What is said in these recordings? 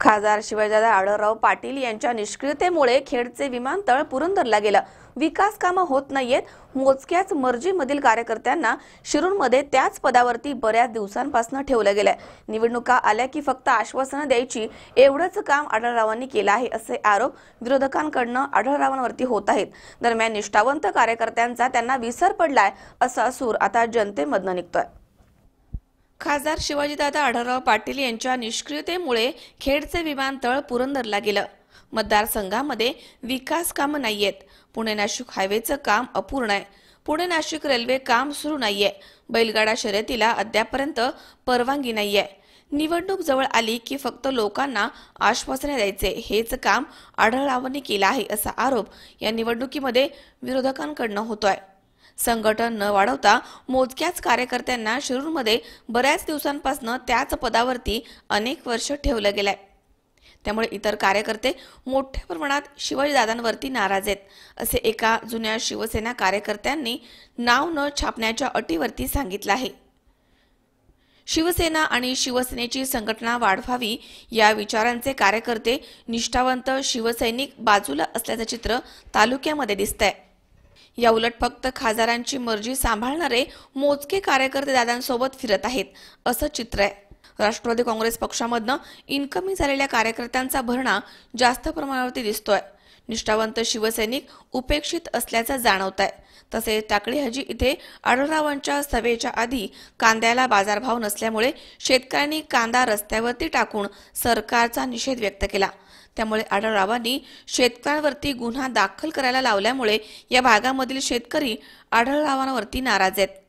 खासदार शिवाजीदादा आढळराव पाटील यांच्या निष्क्रियतेमुळे खेडचे विमानतळ पुरंदरला गेलं। विकास कामं होत नाहीयेत। मोजक्याच मर्जीमधील कार्यकर्त्यांना शिरूरमध्ये त्याच पदावरती बऱ्याच दिवसांपासून ठेवलं गेलंय। निवडणुका आल्या की फक्त आश्वासनं द्यायची एवढंच काम आढळरावांनी केलं आहे असे आरोप विरोधकांकडून आढळरावांवरती होत आहेत। दरम्यान निष्ठावंत कार्यकर्त्यांचा त्यांना विसर पडलाय असा सूर आता जनतेमधून निघतोय। खासदार शिवाजीदादा आढळराव पाटील यांच्या निष्क्रियतेमुळे खेडचे विमानतळ पुरंदरला गेलं। मतदारसंघामध्ये विकास कामं नाहीयेत। पुणे नाशिक हायवेचं काम अपूर्ण आहे। पुणे नाशिक रेल्वे काम सुरू नाहीये। बैलगाडा शर्यतीला अद्यापर्यंत परवानगी नाहीये। निवडणूक जवळ आली की फक्त लोकांना आश्वासने द्यायचे हेच काम आढळरावांनी केलं आहे असा आरोप या निवडणुकीमध्ये विरोधकांकडून होतोय। संघटन न वाढवता मोजक्याच कार्यकर्त्यांना शिरूरमध्ये बऱ्याच दिवसांपासून त्याच पदावरती अनेक वर्ष ठेवलं गेलंय। त्यामुळे इतर कार्यकर्ते मोठ्या प्रमाणात शिवाजीदादांवरती नाराज आहेत असे एका जुन्या शिवसेना कार्यकर्त्यांनी नाव न छापण्याच्या अटीवरती सांगितलं आहे। शिवसेना आणि शिवसेनेची संघटना वाढवावी या विचारांचे कार्यकर्ते निष्ठावंत शिवसैनिक बाजूला असल्याचं चित्र तालुक्यामध्ये दिसतंय। या उलट फक्त खासदारांची मर्जी सांभाळणारे मोजके कार्यकर्ते दादांसोबत फिरत आहेत असं चित्र आहे। राष्ट्रवादी काँग्रेस पक्षामधनं इनकमिंग झालेल्या कार्यकर्त्यांचा भरणा जास्त प्रमाणावरती दिसतोय। निष्ठावंत शिवसैनिक उपेक्षित असल्याचं जाणवतंय। तसेच टाकळी हजी इथे आढळरावांच्या सभेच्या आधी कांद्याला बाजारभाव नसल्यामुळे शेतकऱ्यांनी कांदा रस्त्यावरती टाकून सरकारचा निषेध व्यक्त केला। त्यामुळे आढळरावांनी शेतकऱ्यांवरती गुन्हा दाखल करायला लावल्यामुळे या भागामधील शेतकरी आढळरावांवरती नाराज आहेत।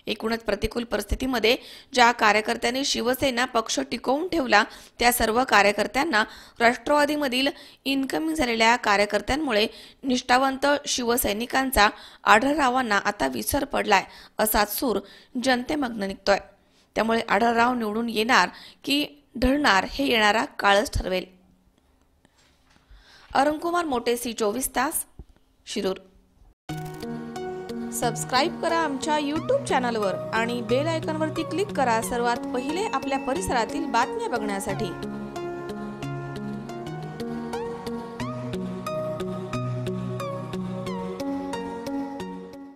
एकूणच प्रतिकूल परिस्थितीमध्ये ज्या कार्यकर्त्यांनी शिवसेना पक्ष टिकवून ठेवला त्या सर्व कार्यकर्त्यांना राष्ट्रवादीमधील इनकमिंग झालेल्या कार्यकर्त्यांमुळे निष्ठावंत शिवसैनिकांचा आढळरावांना आता विसर पडलाय असा सूर जनतेमधून निघतोय। त्यामुळे आढळराव निवडून येणार की ढळणार हे येणारा काळच ठरवेल। अरुणकुमार मोटे, C24 तास, शिरूर। सबस्क्राइब करा आमच्या YouTube चॅनलवर आणि बेल आयकॉनवरती क्लिक करा सर्वात पहिले आपल्या परिसरातील बातम्या बघण्यासाठी।